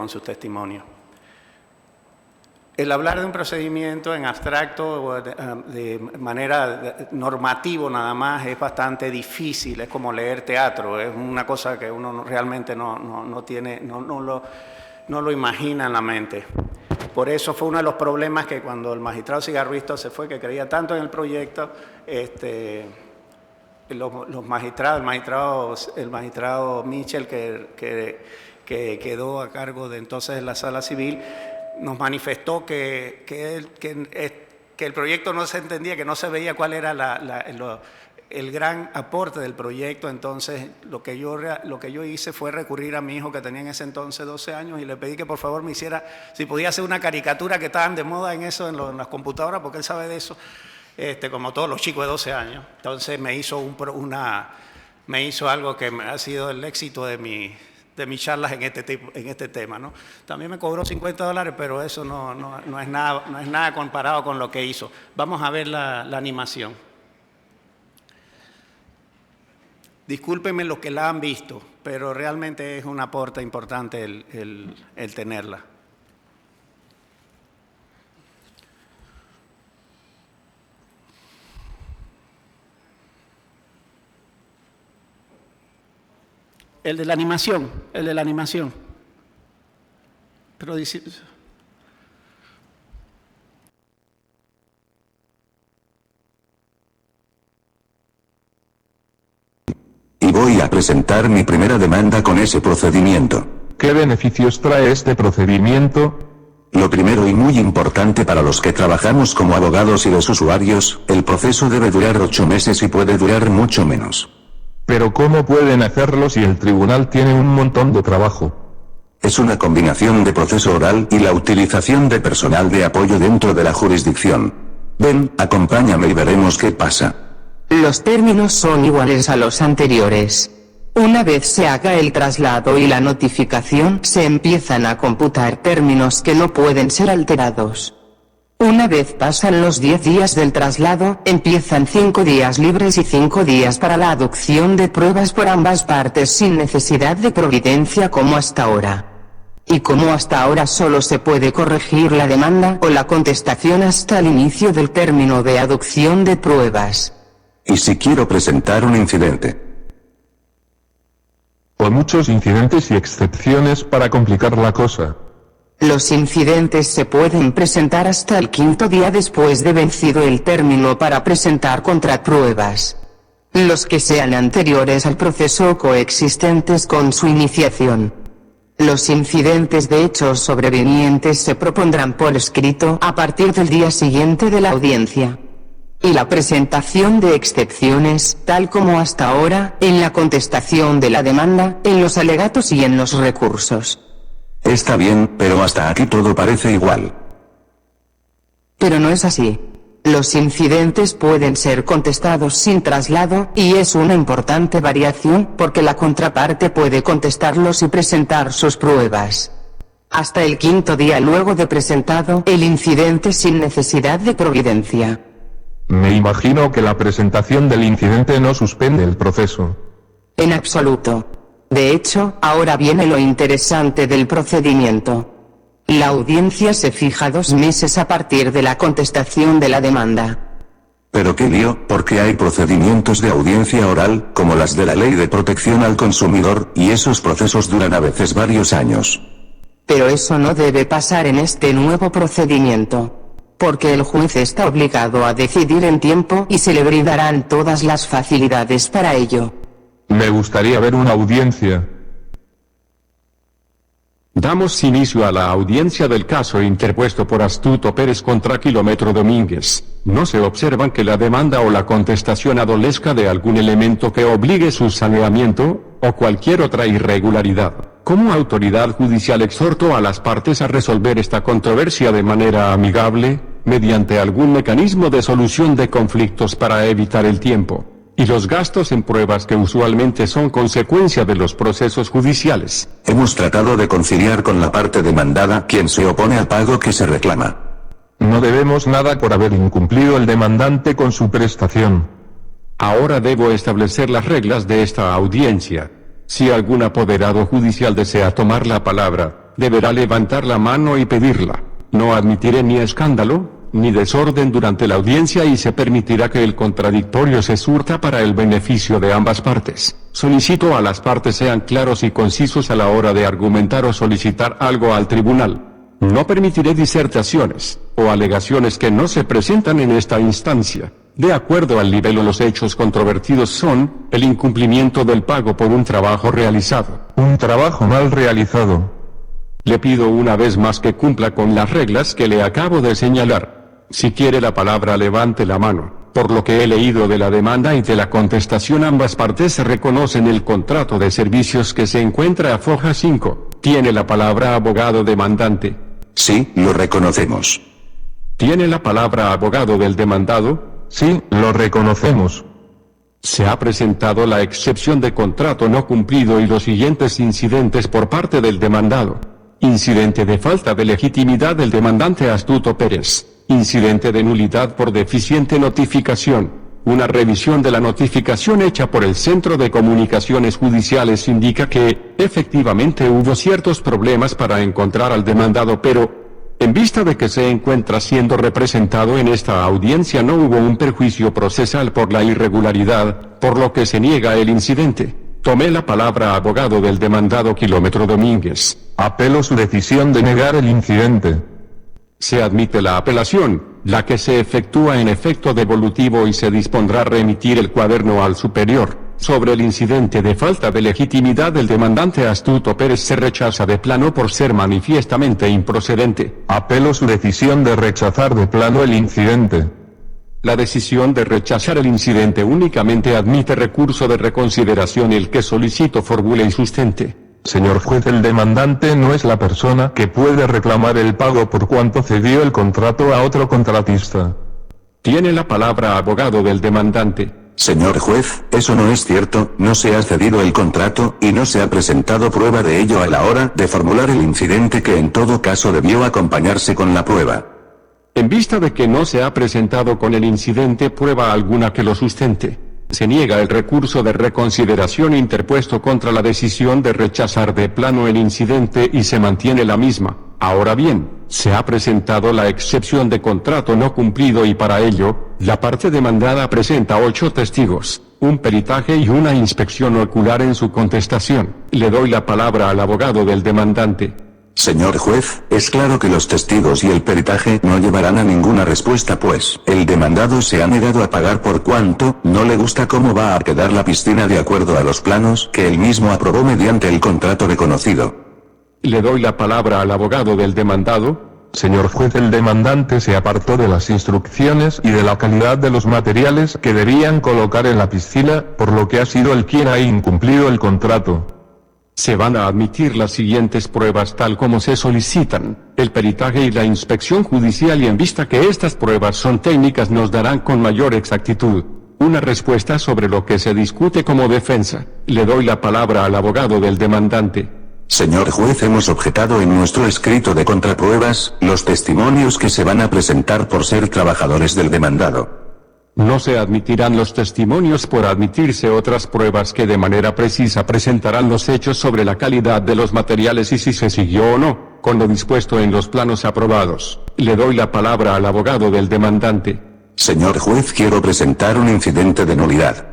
con su testimonio. El hablar de un procedimiento en abstracto o de manera normativo nada más es bastante difícil, es como leer teatro, es una cosa que uno realmente no lo imagina en la mente. Por eso fue uno de los problemas que cuando el magistrado Cigarruisto se fue, que creía tanto en el proyecto, los magistrados, el magistrado Mitchell, que quedó a cargo de entonces la Sala Civil, nos manifestó que el proyecto no se entendía, que no se veía cuál era el gran aporte del proyecto. Entonces lo que yo hice fue recurrir a mi hijo, que tenía en ese entonces 12 años, y le pedí que por favor me hiciera, si podía hacer una caricatura, que estaban de moda en eso, en las computadoras, porque él sabe de eso, como todos los chicos de 12 años. Entonces me hizo algo que ha sido el éxito de mis charlas en este tema, ¿no? También me cobró $50, pero eso no es nada comparado con lo que hizo. Vamos a ver la animación. Discúlpenme los que la han visto, pero realmente es un aporte importante el tenerla. El de la animación. Pero dice... Y voy a presentar mi primera demanda con ese procedimiento. ¿Qué beneficios trae este procedimiento? Lo primero y muy importante para los que trabajamos como abogados y los usuarios, el proceso debe durar 8 meses y puede durar mucho menos. Pero ¿cómo pueden hacerlo si el tribunal tiene un montón de trabajo? Es una combinación de proceso oral y la utilización de personal de apoyo dentro de la jurisdicción. Ven, acompáñame y veremos qué pasa. Los términos son iguales a los anteriores. Una vez se haga el traslado y la notificación, se empiezan a computar términos que no pueden ser alterados. Una vez pasan los 10 días del traslado, empiezan 5 días libres y 5 días para la adducción de pruebas por ambas partes sin necesidad de providencia como hasta ahora. Y como hasta ahora solo se puede corregir la demanda o la contestación hasta el inicio del término de adducción de pruebas. ¿Y si quiero presentar un incidente? O muchos incidentes y excepciones para complicar la cosa. Los incidentes se pueden presentar hasta el 5º día después de vencido el término para presentar contrapruebas. Los que sean anteriores al proceso o coexistentes con su iniciación. Los incidentes de hechos sobrevenientes se propondrán por escrito a partir del día siguiente de la audiencia. Y la presentación de excepciones, tal como hasta ahora, en la contestación de la demanda, en los alegatos y en los recursos. Está bien, pero hasta aquí todo parece igual. Pero no es así. Los incidentes pueden ser contestados sin traslado, y es una importante variación porque la contraparte puede contestarlos y presentar sus pruebas. Hasta el 5º día luego de presentado el incidente sin necesidad de providencia. Me imagino que la presentación del incidente no suspende el proceso. En absoluto. De hecho, ahora viene lo interesante del procedimiento. La audiencia se fija 2 meses a partir de la contestación de la demanda. Pero qué lío, porque hay procedimientos de audiencia oral, como las de la Ley de Protección al Consumidor, y esos procesos duran a veces varios años. Pero eso no debe pasar en este nuevo procedimiento. Porque el juez está obligado a decidir en tiempo y se le brindarán todas las facilidades para ello. Me gustaría ver una audiencia. Damos inicio a la audiencia del caso interpuesto por Astuto Pérez contra Kilómetro Domínguez. No se observa que la demanda o la contestación adolezca de algún elemento que obligue su saneamiento, o cualquier otra irregularidad. Como autoridad judicial exhorto a las partes a resolver esta controversia de manera amigable, mediante algún mecanismo de solución de conflictos para evitar el tiempo y los gastos en pruebas que usualmente son consecuencia de los procesos judiciales. Hemos tratado de conciliar con la parte demandada, quien se opone al pago que se reclama. No debemos nada por haber incumplido el demandante con su prestación. Ahora debo establecer las reglas de esta audiencia. Si algún apoderado judicial desea tomar la palabra, deberá levantar la mano y pedirla. No admitiré ni escándalo, ni desorden durante la audiencia y se permitirá que el contradictorio se surta para el beneficio de ambas partes. Solicito a las partes sean claros y concisos a la hora de argumentar o solicitar algo al tribunal. No permitiré disertaciones o alegaciones que no se presentan en esta instancia. De acuerdo al libelo, los hechos controvertidos son el incumplimiento del pago por un trabajo realizado. Un trabajo mal realizado. Le pido una vez más que cumpla con las reglas que le acabo de señalar. Si quiere la palabra, levante la mano. Por lo que he leído de la demanda y de la contestación, ambas partes reconocen el contrato de servicios que se encuentra a foja 5. Tiene la palabra, abogado demandante. Sí, lo reconocemos. ¿Tiene la palabra, abogado del demandado? Sí, lo reconocemos. Se ha presentado la excepción de contrato no cumplido y los siguientes incidentes por parte del demandado. Incidente de falta de legitimidad del demandante Astuto Pérez. Incidente de nulidad por deficiente notificación. Una revisión de la notificación hecha por el Centro de Comunicaciones Judiciales indica que, efectivamente, hubo ciertos problemas para encontrar al demandado, pero, en vista de que se encuentra siendo representado en esta audiencia, no hubo un perjuicio procesal por la irregularidad, por lo que se niega el incidente. Tomé la palabra, abogado del demandado Kilómetro Domínguez. Apelo su decisión de negar el incidente. Se admite la apelación, la que se efectúa en efecto devolutivo y se dispondrá remitir el cuaderno al superior. Sobre el incidente de falta de legitimidad del demandante Astuto Pérez se rechaza de plano por ser manifiestamente improcedente. Apelo su decisión de rechazar de plano el incidente. La decisión de rechazar el incidente únicamente admite recurso de reconsideración, el que solicito formule y sustente. Señor juez, el demandante no es la persona que puede reclamar el pago por cuanto cedió el contrato a otro contratista. Tiene la palabra, abogado del demandante. Señor juez, eso no es cierto, no se ha cedido el contrato, y no se ha presentado prueba de ello a la hora de formular el incidente, que en todo caso debió acompañarse con la prueba. En vista de que no se ha presentado con el incidente prueba alguna que lo sustente, se niega el recurso de reconsideración interpuesto contra la decisión de rechazar de plano el incidente y se mantiene la misma. Ahora bien, se ha presentado la excepción de contrato no cumplido y para ello, la parte demandada presenta 8 testigos, un peritaje y una inspección ocular en su contestación. Le doy la palabra al abogado del demandante. Señor juez, es claro que los testigos y el peritaje no llevarán a ninguna respuesta, pues el demandado se ha negado a pagar por cuanto no le gusta cómo va a quedar la piscina de acuerdo a los planos que él mismo aprobó mediante el contrato reconocido. Le doy la palabra al abogado del demandado. Señor juez, el demandante se apartó de las instrucciones y de la calidad de los materiales que debían colocar en la piscina, por lo que ha sido él quien ha incumplido el contrato. Se van a admitir las siguientes pruebas tal como se solicitan, el peritaje y la inspección judicial, y en vista que estas pruebas son técnicas nos darán con mayor exactitud una respuesta sobre lo que se discute como defensa. Le doy la palabra al abogado del demandante. Señor juez, hemos objetado en nuestro escrito de contrapruebas los testimonios que se van a presentar por ser trabajadores del demandado. No se admitirán los testimonios por admitirse otras pruebas que de manera precisa presentarán los hechos sobre la calidad de los materiales y si se siguió o no, con lo dispuesto en los planos aprobados. Le doy la palabra al abogado del demandante. Señor juez, quiero presentar un incidente de nulidad.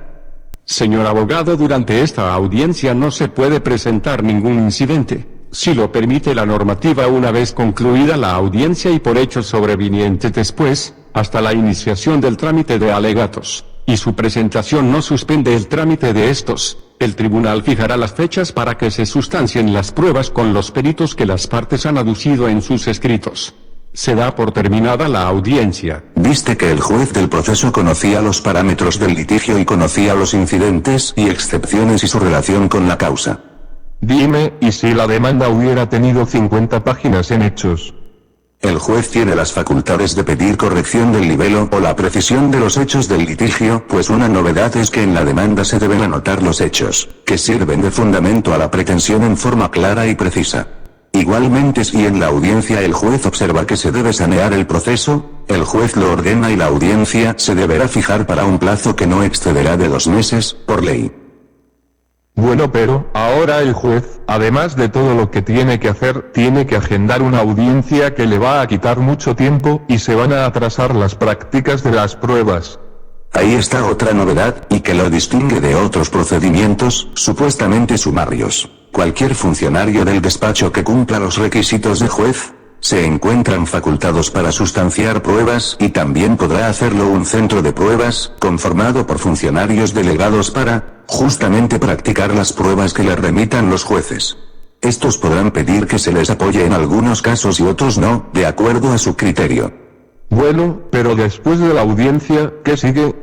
Señor abogado, durante esta audiencia no se puede presentar ningún incidente. Si lo permite la normativa, una vez concluida la audiencia y por hechos sobrevinientes después, hasta la iniciación del trámite de alegatos, y su presentación no suspende el trámite de estos, el tribunal fijará las fechas para que se sustancien las pruebas con los peritos que las partes han aducido en sus escritos. Se da por terminada la audiencia. Viste que el juez del proceso conocía los parámetros del litigio y conocía los incidentes y excepciones y su relación con la causa. Dime, ¿y si la demanda hubiera tenido 50 páginas en hechos? El juez tiene las facultades de pedir corrección del libelo o la precisión de los hechos del litigio, pues una novedad es que en la demanda se deben anotar los hechos, que sirven de fundamento a la pretensión en forma clara y precisa. Igualmente, si en la audiencia el juez observa que se debe sanear el proceso, el juez lo ordena y la audiencia se deberá fijar para un plazo que no excederá de 2 meses, por ley. Bueno, pero ahora el juez, además de todo lo que tiene que hacer, tiene que agendar una audiencia que le va a quitar mucho tiempo y se van a atrasar las prácticas de las pruebas. Ahí está otra novedad, y que lo distingue de otros procedimientos, supuestamente sumarios. Cualquier funcionario del despacho que cumpla los requisitos de juez, se encuentran facultados para sustanciar pruebas y también podrá hacerlo un centro de pruebas, conformado por funcionarios delegados para, justamente practicar las pruebas que le remitan los jueces. Estos podrán pedir que se les apoye en algunos casos y otros no, de acuerdo a su criterio. Bueno, pero después de la audiencia, ¿qué sigue?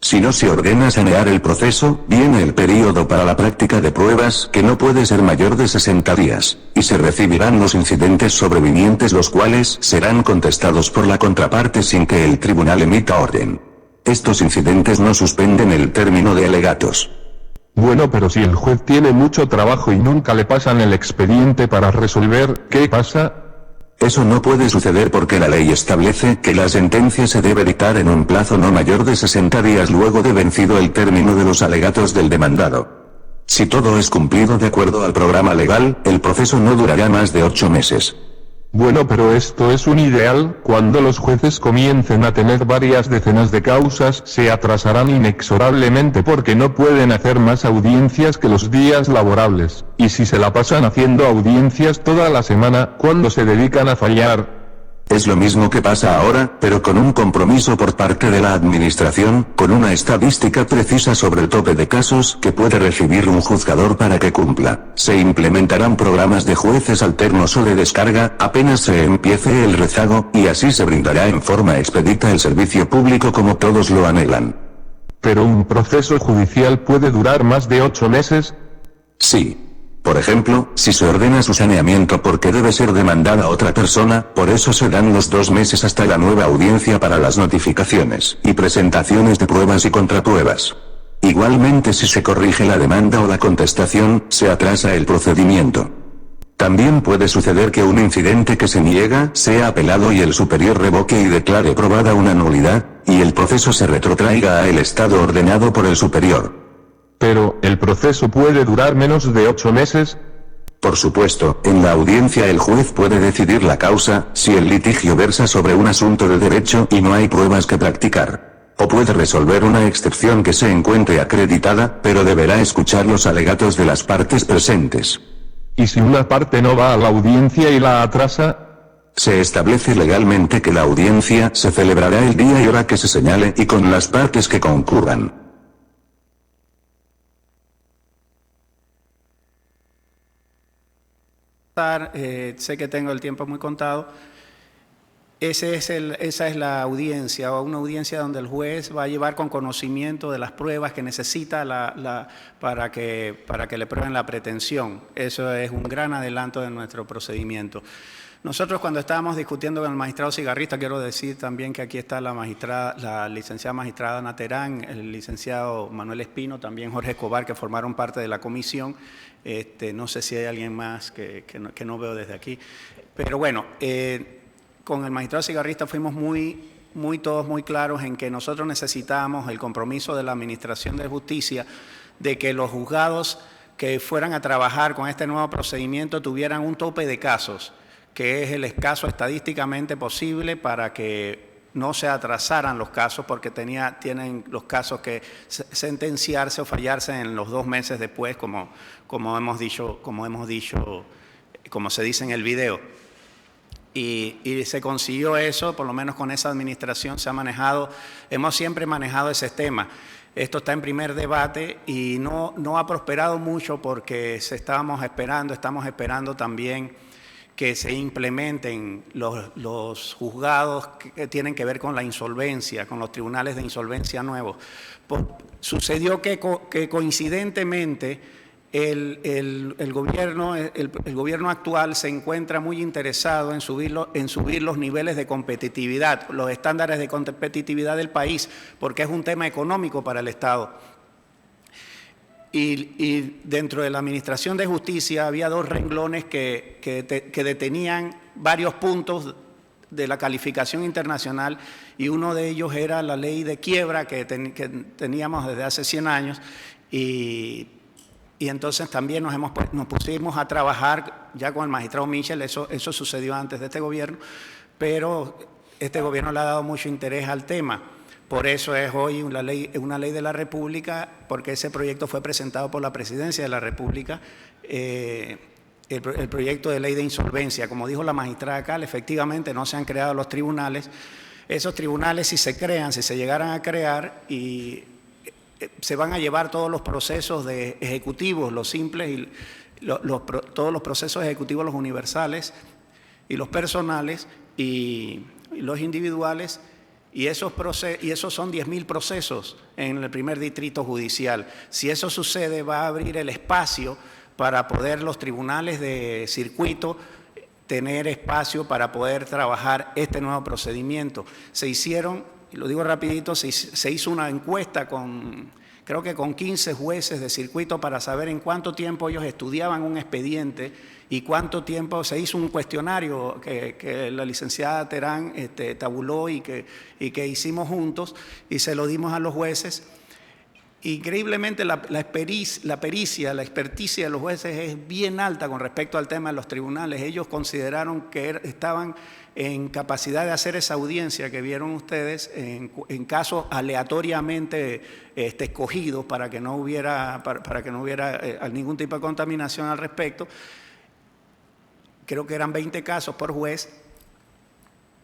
Si no se ordena sanear el proceso, viene el período para la práctica de pruebas, que no puede ser mayor de 60 días, y se recibirán los incidentes sobrevivientes, los cuales serán contestados por la contraparte sin que el tribunal emita orden. Estos incidentes no suspenden el término de alegatos. Bueno, pero si el juez tiene mucho trabajo y nunca le pasan el expediente para resolver, ¿qué pasa? Eso no puede suceder porque la ley establece que la sentencia se debe dictar en un plazo no mayor de 60 días luego de vencido el término de los alegatos del demandado. Si todo es cumplido de acuerdo al programa legal, el proceso no durará más de 8 meses. Bueno, pero esto es un ideal. Cuando los jueces comiencen a tener varias decenas de causas, se atrasarán inexorablemente porque no pueden hacer más audiencias que los días laborables. Y si se la pasan haciendo audiencias toda la semana, ¿cuándo se dedican a fallar? Es lo mismo que pasa ahora, pero con un compromiso por parte de la administración, con una estadística precisa sobre el tope de casos que puede recibir un juzgador para que cumpla. Se implementarán programas de jueces alternos o de descarga, apenas se empiece el rezago, y así se brindará en forma expedita el servicio público como todos lo anhelan. ¿Pero un proceso judicial puede durar más de 8 meses? Sí. Por ejemplo, si se ordena su saneamiento porque debe ser demandada otra persona, por eso se dan los 2 meses hasta la nueva audiencia para las notificaciones y presentaciones de pruebas y contrapruebas. Igualmente, si se corrige la demanda o la contestación, se atrasa el procedimiento. También puede suceder que un incidente que se niega sea apelado y el superior revoque y declare probada una nulidad, y el proceso se retrotraiga a el estado ordenado por el superior. Pero, ¿el proceso puede durar menos de 8 meses? Por supuesto, en la audiencia el juez puede decidir la causa, si el litigio versa sobre un asunto de derecho y no hay pruebas que practicar. O puede resolver una excepción que se encuentre acreditada, pero deberá escuchar los alegatos de las partes presentes. ¿Y si una parte no va a la audiencia y la atrasa? Se establece legalmente que la audiencia se celebrará el día y hora que se señale y con las partes que concurran. Sé que tengo el tiempo muy contado. Esa es la audiencia, o una audiencia donde el juez va a llevar con conocimiento de las pruebas que necesita para que le prueben la pretensión. Eso es un gran adelanto de nuestro procedimiento. Nosotros, cuando estábamos discutiendo con el magistrado Cigarrista, quiero decir también que aquí está la licenciada magistrada Ana Terán, el licenciado Manuel Espino, también Jorge Escobar, que formaron parte de la comisión. No sé si hay alguien más que no veo desde aquí. Pero bueno, con el magistrado Cigarrista fuimos todos muy claros en que nosotros necesitábamos el compromiso de la Administración de Justicia de que los juzgados que fueran a trabajar con este nuevo procedimiento tuvieran un tope de casos, que es el escaso estadísticamente posible para que no se atrasaran los casos, porque tienen los casos que sentenciarse o fallarse en los 2 meses después, como se dice en el video. Y se consiguió eso, por lo menos con esa administración hemos siempre manejado ese tema. Esto está en primer debate y no ha prosperado mucho porque estamos esperando también que se implementen los juzgados que tienen que ver con la insolvencia, con los tribunales de insolvencia nuevos. Sucedió que coincidentemente el gobierno actual se encuentra muy interesado en subir los niveles de competitividad, los estándares de competitividad del país, porque es un tema económico para el Estado. Y dentro de la Administración de Justicia había 2 renglones que detenían varios puntos de la calificación internacional, y uno de ellos era la ley de quiebra que teníamos desde hace 100 años, y Y entonces también nos pusimos a trabajar ya con el magistrado Michel, eso sucedió antes de este gobierno, pero este gobierno le ha dado mucho interés al tema. Por eso es hoy una ley de la República, porque ese proyecto fue presentado por la Presidencia de la República, el proyecto de ley de insolvencia. Como dijo la magistrada Cal, efectivamente no se han creado los tribunales. Esos tribunales, si se llegaran a crear, y se van a llevar todos los procesos ejecutivos, los simples, y todos los procesos ejecutivos, los universales y los personales y los individuales, y esos son 10.000 procesos en el primer distrito judicial. Si eso sucede, va a abrir el espacio para poder los tribunales de circuito tener espacio para poder trabajar este nuevo procedimiento. Se hicieron, y lo digo rapidito, se hizo una encuesta creo que con 15 jueces de circuito para saber en cuánto tiempo ellos estudiaban un expediente y cuánto tiempo. Se hizo un cuestionario que la licenciada Terán tabuló y que hicimos juntos y se lo dimos a los jueces. Increíblemente la experticia de los jueces es bien alta con respecto al tema de los tribunales. Ellos consideraron que estaban en capacidad de hacer esa audiencia que vieron ustedes en casos aleatoriamente escogidos para que no hubiera ningún tipo de contaminación al respecto. Creo que eran 20 casos por juez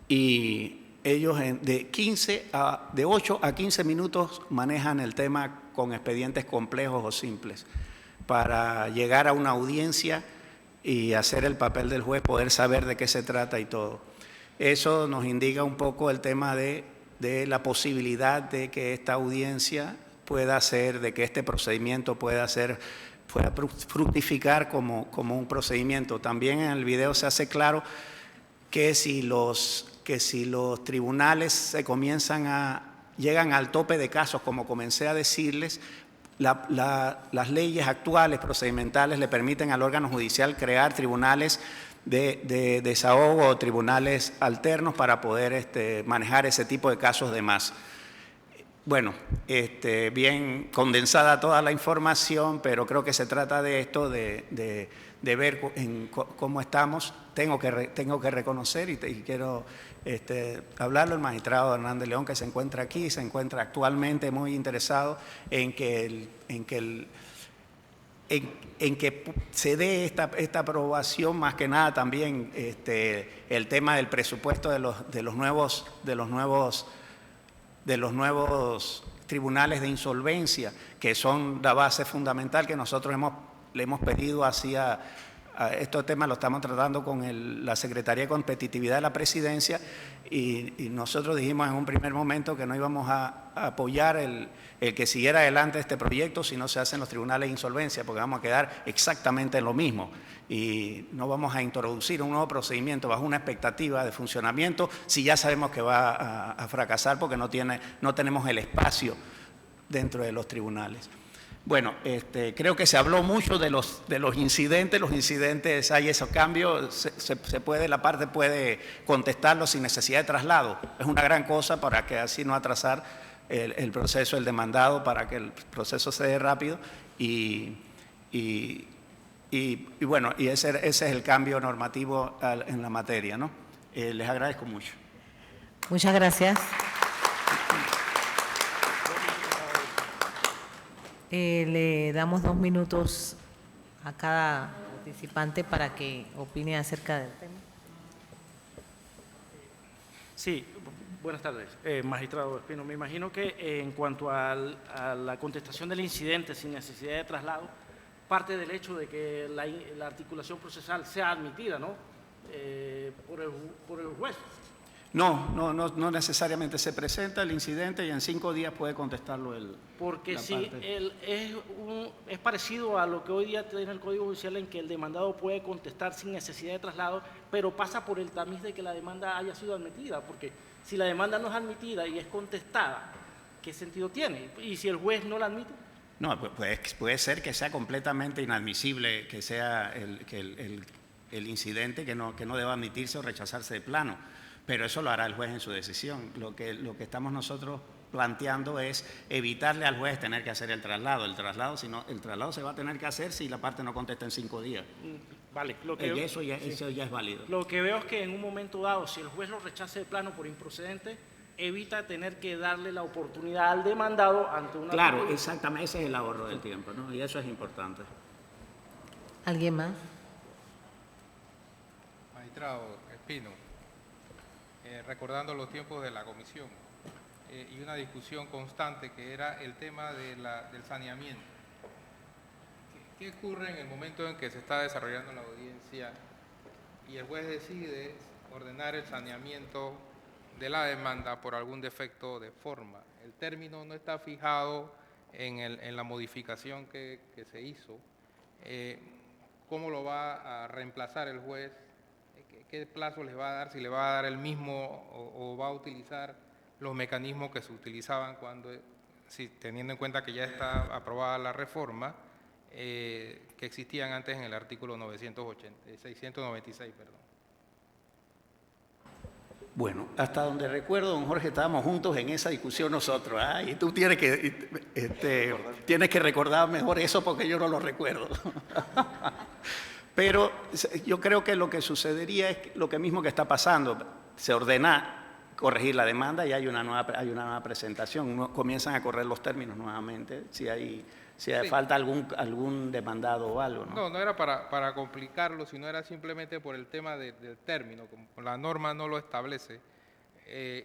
y ellos de 8 a 15 minutos manejan el tema con expedientes complejos o simples para llegar a una audiencia y hacer el papel del juez, poder saber de qué se trata y todo. Eso nos indica un poco el tema de la posibilidad de que esta audiencia pueda ser, de que este procedimiento pueda fructificar como un procedimiento. También en el video se hace claro que si los tribunales llegan al tope de casos, como comencé a decirles, las leyes actuales procedimentales le permiten al órgano judicial crear tribunales de desahogo o tribunales alternos para poder manejar ese tipo de casos de más. Bueno, bien condensada toda la información, pero creo que se trata de esto, de ver cómo estamos. Tengo que reconocer y quiero hablarlo al magistrado Hernández León, que se encuentra aquí, se encuentra actualmente muy interesado en que se dé esta aprobación, más que nada también el tema del presupuesto de los nuevos tribunales de insolvencia, que son la base fundamental que nosotros le hemos pedido hacia. Estos temas los estamos tratando con la Secretaría de Competitividad de la Presidencia y nosotros dijimos en un primer momento que no íbamos a apoyar el que siguiera adelante este proyecto si no se hacen los tribunales de insolvencia, porque vamos a quedar exactamente en lo mismo y no vamos a introducir un nuevo procedimiento bajo una expectativa de funcionamiento si ya sabemos que va a fracasar porque no tenemos el espacio dentro de los tribunales. Bueno, creo que se habló mucho de los incidentes. Los incidentes, hay esos cambios, la parte puede contestarlo sin necesidad de traslado. Es una gran cosa para que así no atrasar el proceso, el demandado, para que el proceso se dé rápido. Y bueno, ese es el cambio normativo en la materia, ¿no? Les agradezco mucho. Muchas gracias. Le damos 2 minutos a cada participante para que opine acerca del tema. Sí, buenas tardes, magistrado Espino. Me imagino que en cuanto a la contestación del incidente sin necesidad de traslado, parte del hecho de que la articulación procesal sea admitida, ¿no? Por el juez. No necesariamente. Se presenta el incidente y en 5 días puede contestarlo él. Porque si es parecido a lo que hoy día tiene el Código Judicial, en que el demandado puede contestar sin necesidad de traslado, pero pasa por el tamiz de que la demanda haya sido admitida, porque si la demanda no es admitida y es contestada, ¿qué sentido tiene? Y si el juez no la admite. No, puede ser que sea completamente inadmisible, que sea el incidente que no deba admitirse o rechazarse de plano. Pero eso lo hará el juez en su decisión. Lo que estamos nosotros planteando es evitarle al juez tener que hacer el traslado. El traslado se va a tener que hacer si la parte no contesta en 5 días. Vale, Y eso ya es válido. lo que veo es que en un momento dado, si el juez lo rechaza de plano por improcedente, evita tener que darle la oportunidad al demandado ante una... Claro, exactamente, ese es el ahorro del tiempo, ¿no? Y eso es importante. ¿Alguien más? Magistrado Espino, recordando los tiempos de la comisión y una discusión constante que era el tema del saneamiento. ¿Qué ocurre en el momento en que se está desarrollando la audiencia y el juez decide ordenar el saneamiento de la demanda por algún defecto de forma? El término no está fijado en la modificación que se hizo. ¿Cómo lo va a reemplazar el juez? ¿Qué plazo les va a dar? ¿Si le va a dar el mismo o va a utilizar los mecanismos que se utilizaban teniendo en cuenta que ya está aprobada la reforma, que existían antes en el artículo 696, perdón? Bueno, hasta donde recuerdo, don Jorge, estábamos juntos en esa discusión nosotros. Y tú tienes que recordar mejor eso porque yo no lo recuerdo. Pero yo creo que lo que sucedería es lo que mismo que está pasando. Se ordena corregir la demanda y hay una nueva presentación. Comienzan a correr los términos nuevamente, si falta algún demandado o algo, ¿no? No era para complicarlo, sino era simplemente por el tema del término, como la norma no lo establece,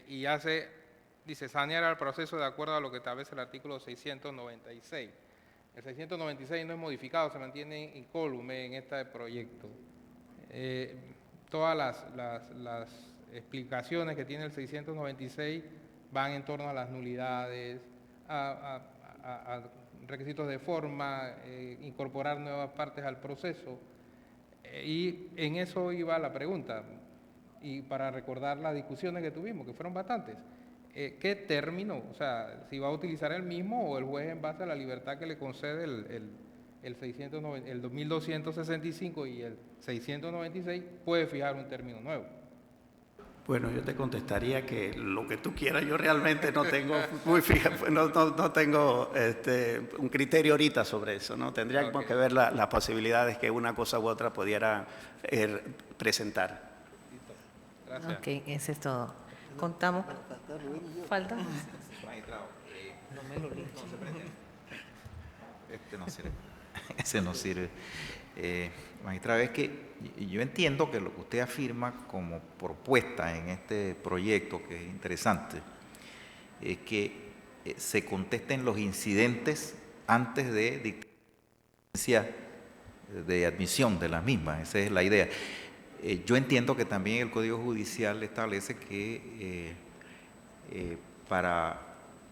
y dice sanear al proceso de acuerdo a lo que establece el artículo 696. El 696 no es modificado, se mantiene incólume en este proyecto. Todas las explicaciones que tiene el 696 van en torno a las nulidades, a requisitos de forma, incorporar nuevas partes al proceso. Y en eso iba la pregunta, y para recordar las discusiones que tuvimos, que fueron bastantes. ¿Qué término? O sea, si va a utilizar el mismo o el juez en base a la libertad que le concede el 2265 y el 696 puede fijar un término nuevo. Bueno, yo te contestaría que lo que tú quieras. Yo realmente no tengo no tengo un criterio ahorita sobre eso, ¿no? Tendríamos que ver las posibilidades que una cosa u otra pudiera presentar. Listo. Gracias. Ok, eso es todo. Contamos. ¿Falta? Magistrado, no me lo listo. No sirve. Ese no sirve. Magistrado, es que yo entiendo que lo que usted afirma como propuesta en este proyecto, que es interesante, es que se contesten los incidentes antes de admisión de las mismas. Esa es la idea. Yo entiendo que también el Código Judicial establece que para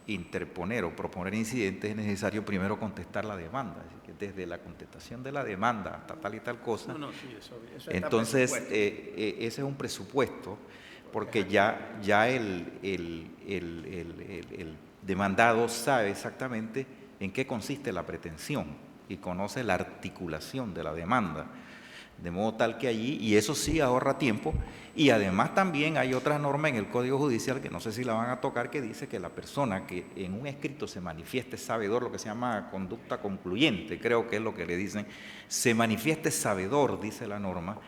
interponer o proponer incidentes es necesario primero contestar la demanda. Es decir, que desde la contestación de la demanda hasta tal y tal cosa. Sí, eso Entonces, ese es un presupuesto, porque ya el demandado sabe exactamente en qué consiste la pretensión y conoce la articulación de la demanda. De modo tal que allí, y eso sí ahorra tiempo, y además también hay otra norma en el Código Judicial, que no sé si la van a tocar, que dice que la persona que en un escrito se manifieste sabedor, lo que se llama conducta concluyente, creo que es lo que le dicen, se manifieste sabedor, dice la norma,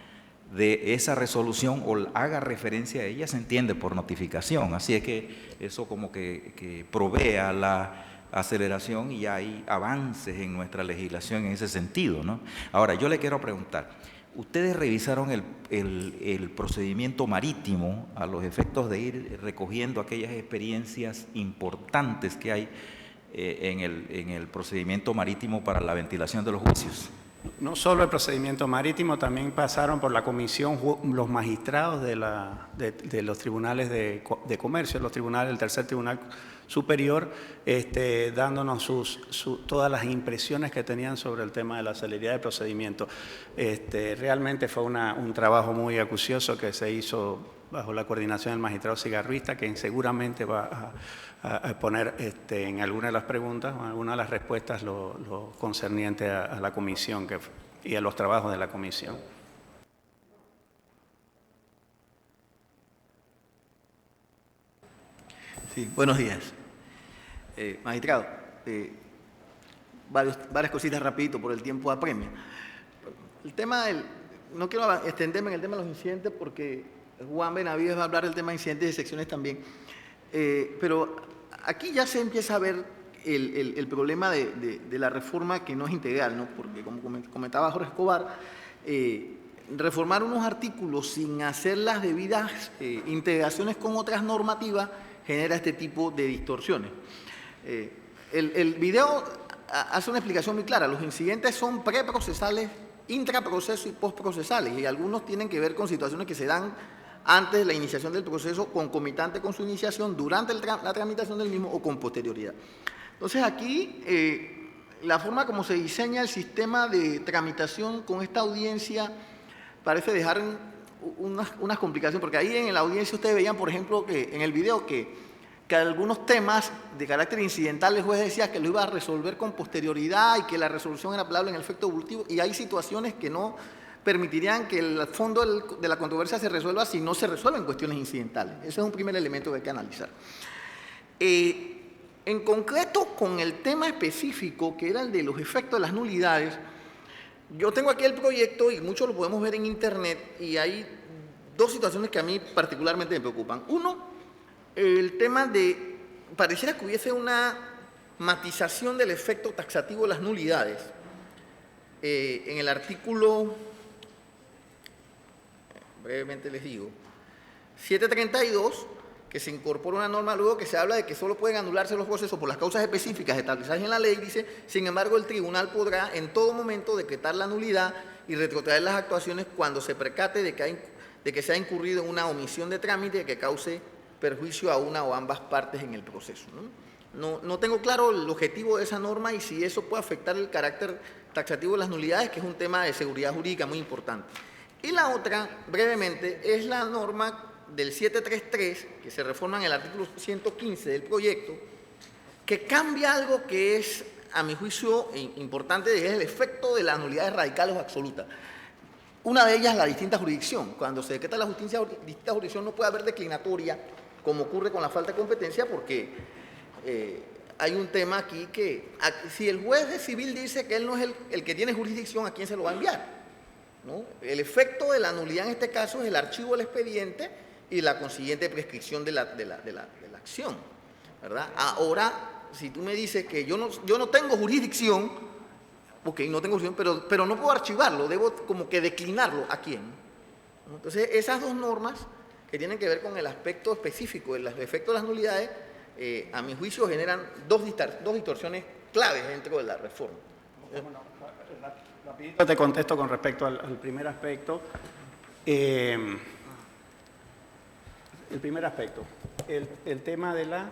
de esa resolución o haga referencia a ella, se entiende por notificación. Así es que eso como que provee a la aceleración y hay avances en nuestra legislación en ese sentido, ¿no? Ahora, yo le quiero preguntar, ¿ustedes revisaron el procedimiento marítimo a los efectos de ir recogiendo aquellas experiencias importantes que hay en el procedimiento marítimo para la ventilación de los juicios? No solo el procedimiento marítimo, también pasaron por la comisión los magistrados de los tribunales de comercio, los tribunales del tercer tribunal superior, dándonos todas las impresiones que tenían sobre el tema de la celeridad del procedimiento. Realmente fue un trabajo muy acucioso que se hizo bajo la coordinación del magistrado Cigarruista, que seguramente va a poner en alguna de las preguntas o en alguna de las respuestas lo concerniente a la comisión y a los trabajos de la comisión. Sí, buenos días. Magistrado, varias cositas rapidito por el tiempo apremia. El tema no quiero extenderme en el tema de los incidentes porque Juan Benavides va a hablar del tema de incidentes y secciones también, pero aquí ya se empieza a ver el problema de la reforma que no es integral, ¿no? Porque como comentaba Jorge Escobar, reformar unos artículos sin hacer las debidas integraciones con otras normativas genera este tipo de distorsiones. El video hace una explicación muy clara. Los incidentes son preprocesales, intraproceso y postprocesales, y algunos tienen que ver con situaciones que se dan antes de la iniciación del proceso, concomitante con su iniciación, durante la tramitación del mismo o con posterioridad. Entonces aquí, la forma como se diseña el sistema de tramitación con esta audiencia parece dejar unas complicaciones, porque ahí en la audiencia ustedes veían, por ejemplo, que en el video que algunos temas de carácter incidental el juez decía que lo iba a resolver con posterioridad y que la resolución era aplicable en el efecto evolutivo, y hay situaciones que no permitirían que el fondo de la controversia se resuelva si no se resuelven cuestiones incidentales. Ese es un primer elemento que hay que analizar. En concreto, con el tema específico, que era el de los efectos de las nulidades, yo tengo aquí el proyecto y muchos lo podemos ver en internet, y hay dos situaciones que a mí particularmente me preocupan. Uno, el tema de, pareciera que hubiese una matización del efecto taxativo de las nulidades. En el artículo, brevemente les digo, 732, que se incorpora una norma luego que se habla de que solo pueden anularse los procesos por las causas específicas establecidas en la ley, dice, sin embargo, el tribunal podrá en todo momento decretar la nulidad y retrotraer las actuaciones cuando se percate de que se ha incurrido en una omisión de trámite que cause perjuicio a una o ambas partes en el proceso, ¿no? No tengo claro el objetivo de esa norma y si eso puede afectar el carácter taxativo de las nulidades, que es un tema de seguridad jurídica muy importante. Y la otra, brevemente, es la norma del 733, que se reforma en el artículo 115 del proyecto, que cambia algo que es, a mi juicio, importante, es el efecto de las nulidades radicales o absolutas. Una de ellas, la distinta jurisdicción. Cuando se decreta la distinta jurisdicción no puede haber declinatoria, como ocurre con la falta de competencia, porque hay un tema aquí que, si el juez de civil dice que él no es el que tiene jurisdicción, ¿a quién se lo va a enviar? ¿No? El efecto de la nulidad en este caso es el archivo del expediente y la consiguiente prescripción de la acción, ¿verdad? Ahora, si tú me dices que yo no tengo jurisdicción, ok, no tengo jurisdicción, pero no puedo archivarlo, debo como que declinarlo, ¿a quién? Entonces, esas dos normas que tienen que ver con el aspecto específico del efecto de las nulidades, a mi juicio generan dos distorsiones claves dentro de la reforma. Rapidito te contesto con respecto al primer aspecto. El primer aspecto, el tema de la...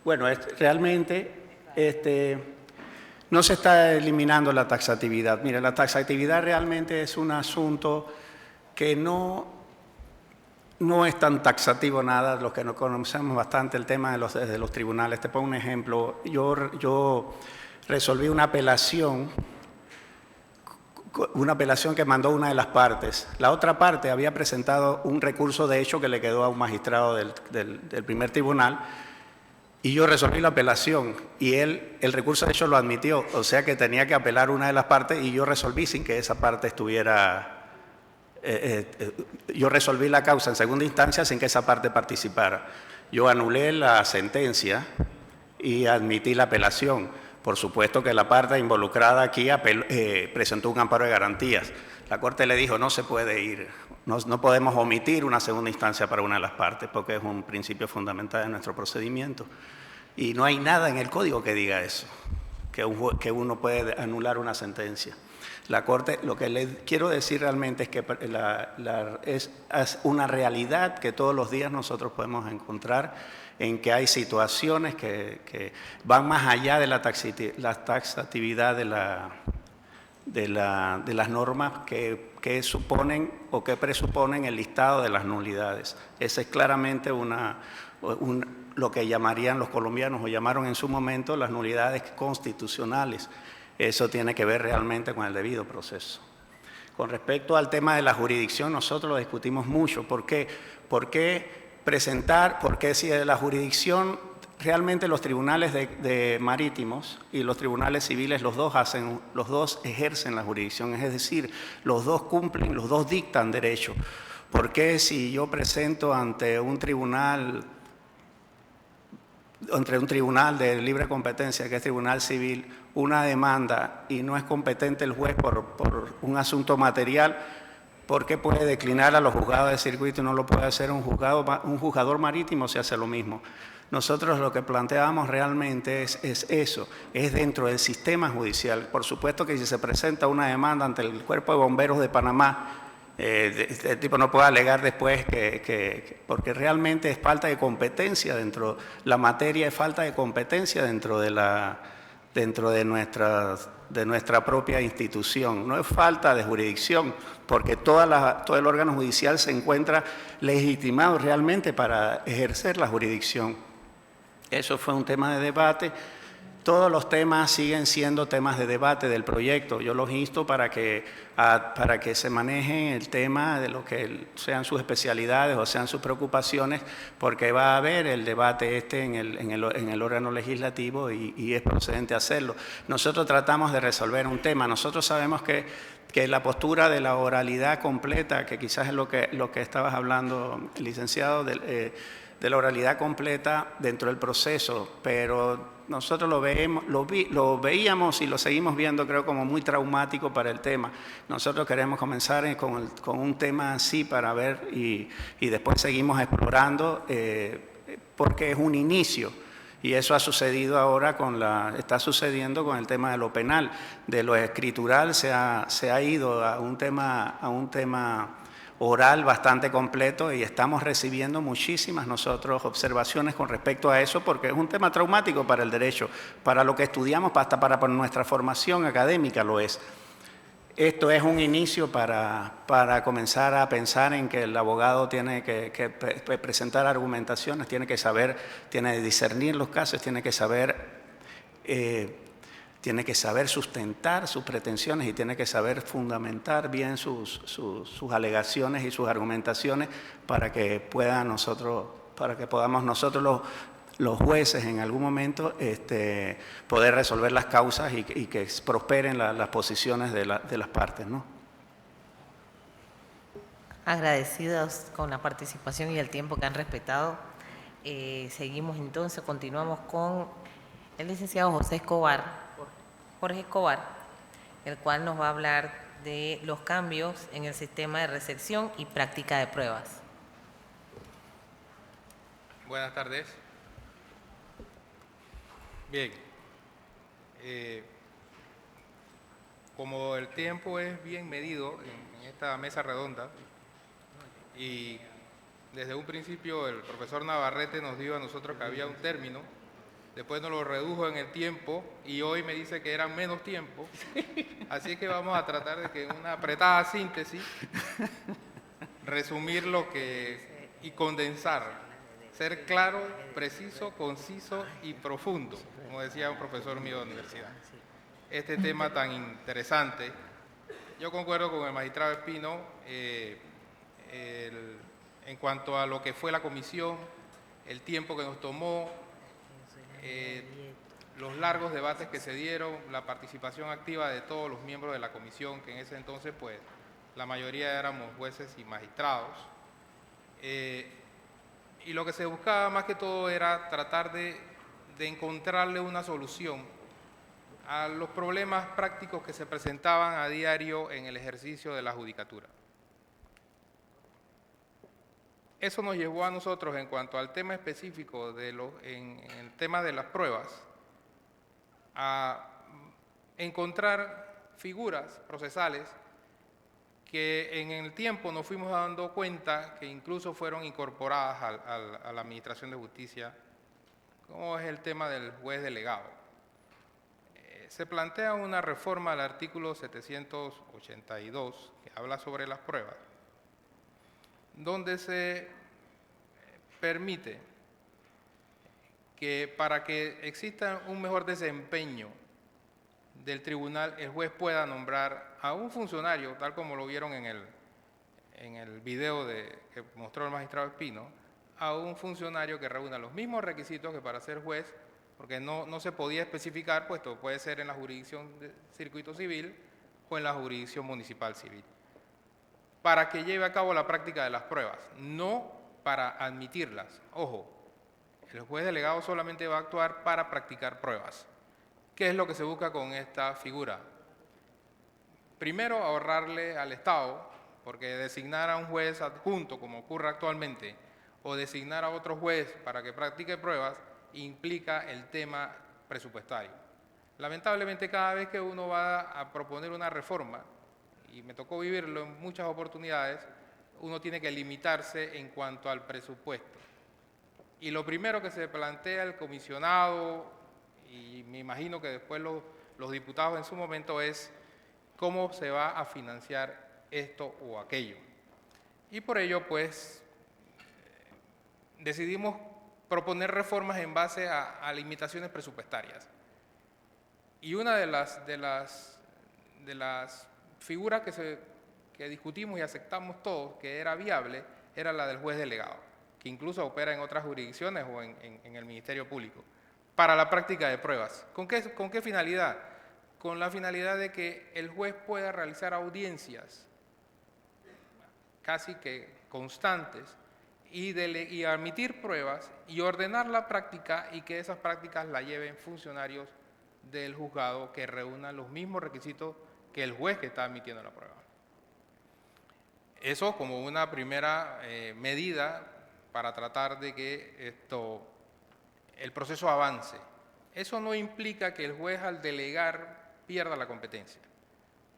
Bueno, realmente no se está eliminando la taxatividad. Mira, la taxatividad realmente es un asunto que no es tan taxativo nada, los que no conocemos bastante el tema de los tribunales. Te pongo un ejemplo. Yo resolví una apelación que mandó una de las partes. La otra parte había presentado un recurso de hecho que le quedó a un magistrado del primer tribunal, y yo resolví la apelación y el recurso de hecho lo admitió, o sea que tenía que apelar una de las partes y yo resolví sin que esa parte estuviera... yo resolví la causa en segunda instancia sin que esa parte participara. Yo anulé la sentencia y admití la apelación. Por supuesto que la parte involucrada aquí presentó un amparo de garantías. La Corte le dijo, no se puede ir, no podemos omitir una segunda instancia para una de las partes, porque es un principio fundamental de nuestro procedimiento. Y no hay nada en el Código que diga eso, que uno puede anular una sentencia. La Corte, lo que le quiero decir realmente es que es una realidad que todos los días nosotros podemos encontrar, en que hay situaciones que van más allá de la taxatividad de las normas que suponen o que presuponen el listado de las nulidades. Ese es claramente lo que llamarían los colombianos, o llamaron en su momento, las nulidades constitucionales. Eso tiene que ver realmente con el debido proceso. Con respecto al tema de la jurisdicción, nosotros lo discutimos mucho. ¿Por qué presentar, porque si la jurisdicción, realmente los tribunales de marítimos y los tribunales civiles, los dos ejercen la jurisdicción, es decir, los dos cumplen, los dos dictan derecho. ¿Por qué si yo presento ante un tribunal de libre competencia, que es tribunal civil, una demanda y no es competente el juez por un asunto material, ¿por qué puede declinar a los juzgados de circuito y no lo puede hacer un juzgador marítimo si hace lo mismo? Nosotros lo que planteamos realmente es eso, es dentro del sistema judicial. Por supuesto que si se presenta una demanda ante el Cuerpo de Bomberos de Panamá, este tipo no puede alegar después porque realmente es falta de competencia dentro, la materia es falta de competencia dentro de nuestra propia institución. No es falta de jurisdicción, porque todo el órgano judicial se encuentra legitimado realmente para ejercer la jurisdicción. Eso fue un tema de debate. Todos los temas siguen siendo temas de debate del proyecto. Yo los insto para que se maneje el tema de lo que sean sus especialidades o sean sus preocupaciones, porque va a haber el debate en el órgano legislativo y es procedente hacerlo. Nosotros tratamos de resolver un tema. Nosotros sabemos que la postura de la oralidad completa, que quizás es lo que estabas hablando, licenciado, de la oralidad completa dentro del proceso, pero nosotros lo veíamos y lo seguimos viendo, creo, como muy traumático para el tema. Nosotros queremos comenzar con un tema así para ver y después seguimos explorando porque es un inicio. Y eso ha sucedido ahora está sucediendo con el tema de lo penal. De lo escritural se ha ido a un tema oral bastante completo y estamos recibiendo muchísimas nosotros observaciones con respecto a eso porque es un tema traumático para el derecho, para lo que estudiamos, hasta para nuestra formación académica lo es. Esto es un inicio para comenzar a pensar en que el abogado tiene que presentar argumentaciones, tiene que discernir los casos, tiene que saber sustentar sus pretensiones y tiene que saber fundamentar bien sus alegaciones y sus argumentaciones para que podamos nosotros los jueces en algún momento poder resolver las causas y que prosperen las posiciones de las partes, ¿no? Agradecidos con la participación y el tiempo que han respetado. Seguimos entonces, continuamos con el licenciado Jorge Escobar, el cual nos va a hablar de los cambios en el sistema de recepción y práctica de pruebas. Buenas tardes. Bien, como el tiempo es bien medido en esta mesa redonda y desde un principio el profesor Navarrete nos dijo a nosotros que había un término, después nos lo redujo en el tiempo y hoy me dice que eran menos tiempo, así que vamos a tratar de que en una apretada síntesis resumir y condensar. Ser claro, preciso, conciso y profundo, como decía un profesor mío de la universidad. Este tema tan interesante, yo concuerdo con el magistrado Espino en cuanto a lo que fue la comisión, el tiempo que nos tomó, los largos debates que se dieron, la participación activa de todos los miembros de la comisión, que en ese entonces pues la mayoría éramos jueces y magistrados. Y lo que se buscaba más que todo era tratar de encontrarle una solución a los problemas prácticos que se presentaban a diario en el ejercicio de la judicatura. Eso nos llevó a nosotros, en cuanto al tema específico en el tema de las pruebas, a encontrar figuras procesales que en el tiempo nos fuimos dando cuenta que incluso fueron incorporadas a la Administración de Justicia, como es el tema del juez delegado. Se plantea una reforma al artículo 782, que habla sobre las pruebas, donde se permite que para que exista un mejor desempeño del tribunal, el juez pueda nombrar a un funcionario, tal como lo vieron en el video que mostró el magistrado Espino, a un funcionario que reúna los mismos requisitos que para ser juez, porque no se podía especificar, puesto puede ser en la jurisdicción de circuito civil o en la jurisdicción municipal civil, para que lleve a cabo la práctica de las pruebas, no para admitirlas. Ojo, el juez delegado solamente va a actuar para practicar pruebas. ¿Qué es lo que se busca con esta figura? Primero, ahorrarle al Estado, porque designar a un juez adjunto, como ocurre actualmente, o designar a otro juez para que practique pruebas, implica el tema presupuestario. Lamentablemente, cada vez que uno va a proponer una reforma, y me tocó vivirlo en muchas oportunidades, uno tiene que limitarse en cuanto al presupuesto. Y lo primero que se plantea el comisionado, y me imagino que después los diputados en su momento, es cómo se va a financiar esto o aquello. Y por ello, pues, decidimos proponer reformas en base a limitaciones presupuestarias. Y una de las figuras que discutimos y aceptamos todos que era viable era la del juez delegado, que incluso opera en otras jurisdicciones o en el Ministerio Público, para la práctica de pruebas. ¿Con qué finalidad? Con la finalidad de que el juez pueda realizar audiencias casi que constantes y admitir pruebas y ordenar la práctica, y que esas prácticas la lleven funcionarios del juzgado que reúnan los mismos requisitos que el juez que está admitiendo la prueba. Eso como una primera medida para tratar de que el proceso avance. Eso no implica que el juez, al delegar, pierda la competencia.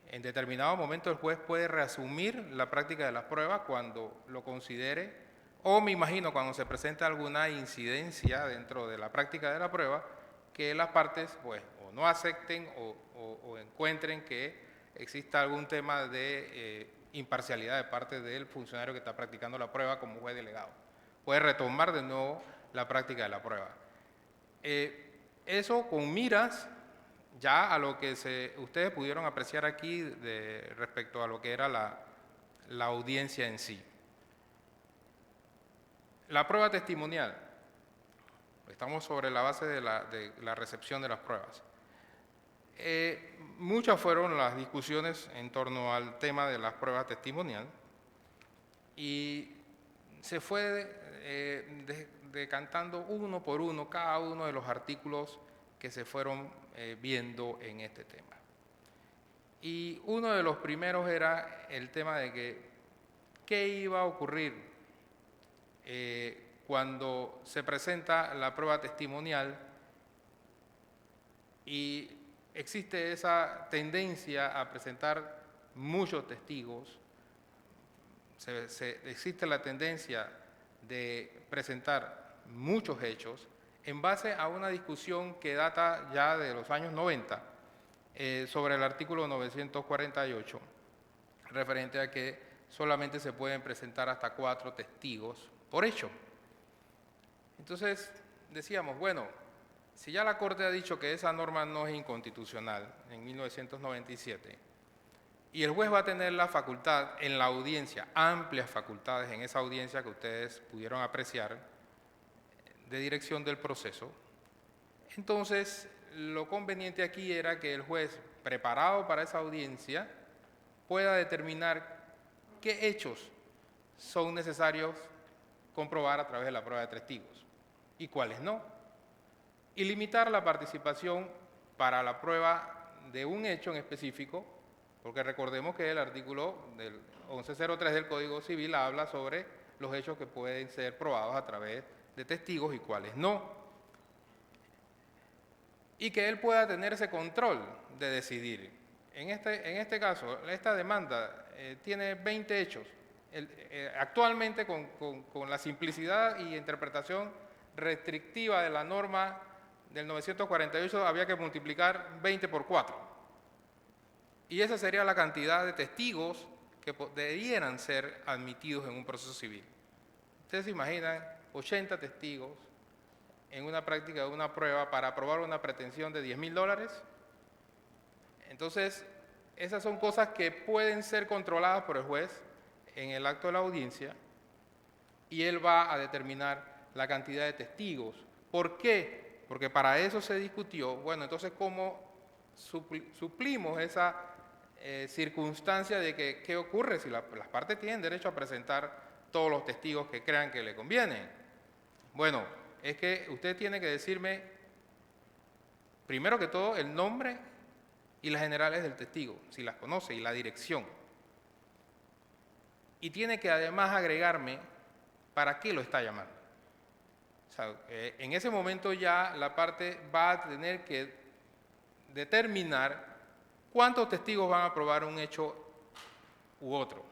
En determinado momento el juez puede reasumir la práctica de las pruebas cuando lo considere, o me imagino cuando se presenta alguna incidencia dentro de la práctica de la prueba, que las partes pues o no acepten o encuentren que exista algún tema de imparcialidad de parte del funcionario que está practicando la prueba como juez delegado. Puede retomar de nuevo la práctica de la prueba. Eso con miras ya a lo que ustedes pudieron apreciar aquí respecto a lo que era la audiencia en sí. La prueba testimonial. Estamos sobre la base de la recepción de las pruebas. Muchas fueron las discusiones en torno al tema de las pruebas testimonial y se fue decantando uno por uno cada uno de los artículos que se fueron viendo en este tema. Y uno de los primeros era el tema de qué iba a ocurrir cuando se presenta la prueba testimonial y existe esa tendencia a presentar muchos testigos, existe la tendencia de presentar muchos hechos en base a una discusión que data ya de los años 90 sobre el artículo 948, referente a que solamente se pueden presentar hasta 4 testigos por hecho. Entonces decíamos, bueno, si ya la Corte ha dicho que esa norma no es inconstitucional en 1997, y el juez va a tener la facultad en la audiencia, amplias facultades en esa audiencia que ustedes pudieron apreciar, de dirección del proceso, entonces lo conveniente aquí era que el juez, preparado para esa audiencia, pueda determinar qué hechos son necesarios comprobar a través de la prueba de testigos y cuáles no, y limitar la participación para la prueba de un hecho en específico, porque recordemos que el artículo del 1103 del Código Civil habla sobre los hechos que pueden ser probados a través de testigos y cuáles no, y que él pueda tener ese control de decidir. En este caso, esta demanda tiene 20 hechos. Actualmente, con la simplicidad y interpretación restrictiva de la norma del 948, había que multiplicar 20 por 4. Y esa sería la cantidad de testigos que debieran ser admitidos en un proceso civil. Ustedes se imaginan 80 testigos en una práctica de una prueba para aprobar una pretensión de $10.000. Entonces, esas son cosas que pueden ser controladas por el juez en el acto de la audiencia y él va a determinar la cantidad de testigos. ¿Por qué? Porque para eso se discutió, bueno, entonces ¿cómo suplimos esa circunstancia de que qué ocurre si las partes tienen derecho a presentar todos los testigos que crean que le convienen? Bueno, es que usted tiene que decirme, primero que todo, el nombre y las generales del testigo, si las conoce, y la dirección. Y tiene que además agregarme para qué lo está llamando. O sea, en ese momento ya la parte va a tener que determinar cuántos testigos van a probar un hecho u otro.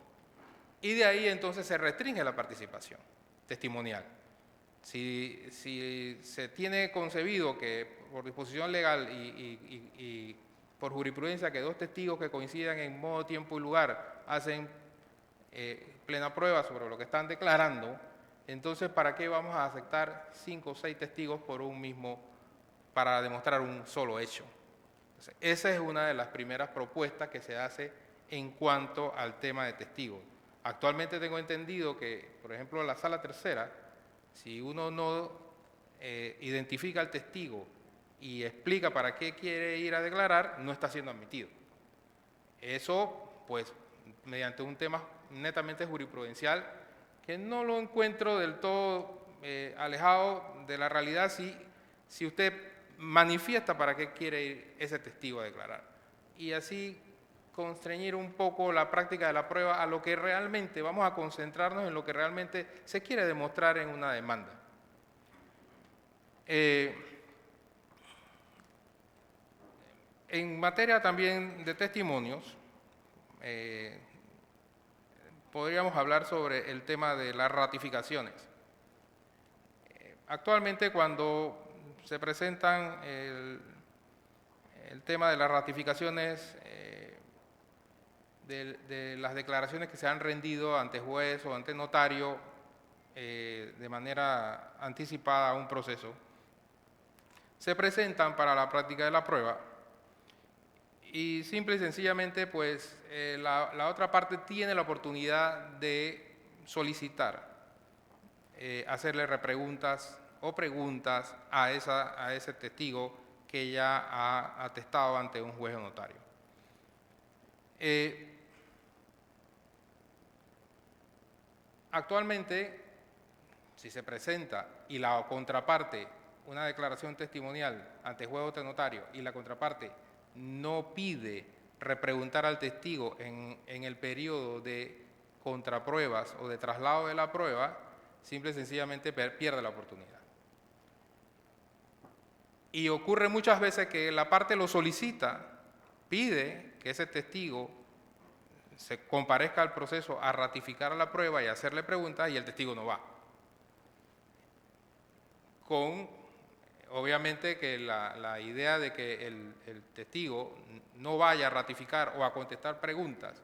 Y de ahí entonces se restringe la participación testimonial. Si se tiene concebido que por disposición legal y por jurisprudencia que dos testigos que coincidan en modo, tiempo y lugar hacen plena prueba sobre lo que están declarando, entonces ¿para qué vamos a aceptar 5 o 6 testigos por un mismo, para demostrar un solo hecho? Entonces, esa es una de las primeras propuestas que se hace en cuanto al tema de testigos. Actualmente tengo entendido que, por ejemplo, en la sala tercera, si uno no identifica al testigo y explica para qué quiere ir a declarar, no está siendo admitido. Eso, pues, mediante un tema netamente jurisprudencial, que no lo encuentro del todo alejado de la realidad si usted manifiesta para qué quiere ir ese testigo a declarar. Y así constreñir un poco la práctica de la prueba a lo que realmente, vamos a concentrarnos en lo que realmente se quiere demostrar en una demanda. En materia también de testimonios, podríamos hablar sobre el tema de las ratificaciones. Actualmente, cuando se presentan el tema de las ratificaciones de las declaraciones que se han rendido ante juez o ante notario de manera anticipada a un proceso, se presentan para la práctica de la prueba y simple y sencillamente pues la otra parte tiene la oportunidad de solicitar, hacerle repreguntas o preguntas a ese testigo que ya ha atestado ante un juez o notario. Actualmente, si se presenta y la contraparte una declaración testimonial ante juez o ante notario y la contraparte no pide repreguntar al testigo en el periodo de contrapruebas o de traslado de la prueba, simple y sencillamente pierde la oportunidad. Y ocurre muchas veces que la parte lo solicita, pide que ese testigo se comparezca al proceso a ratificar la prueba y a hacerle preguntas y el testigo no va. Obviamente que la idea de que el testigo no vaya a ratificar o a contestar preguntas,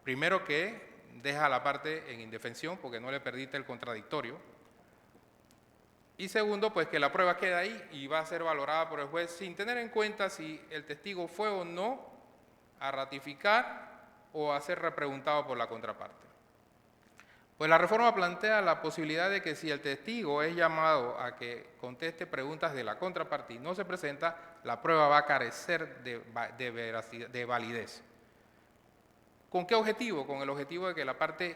primero que deja a la parte en indefensión porque no le permite el contradictorio, y segundo, pues que la prueba queda ahí y va a ser valorada por el juez sin tener en cuenta si el testigo fue o no a ratificar o a ser repreguntado por la contraparte. Pues la reforma plantea la posibilidad de que si el testigo es llamado a que conteste preguntas de la contraparte y no se presenta, la prueba va a carecer de validez. ¿Con qué objetivo? Con el objetivo de que la parte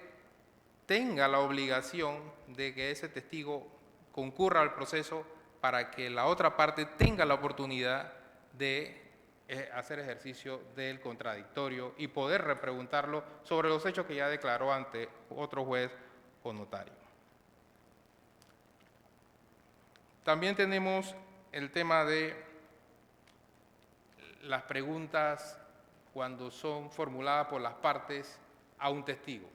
tenga la obligación de que ese testigo concurra al proceso para que la otra parte tenga la oportunidad de hacer ejercicio del contradictorio y poder repreguntarlo sobre los hechos que ya declaró ante otro juez o notario. También tenemos el tema de las preguntas cuando son formuladas por las partes a un testigo.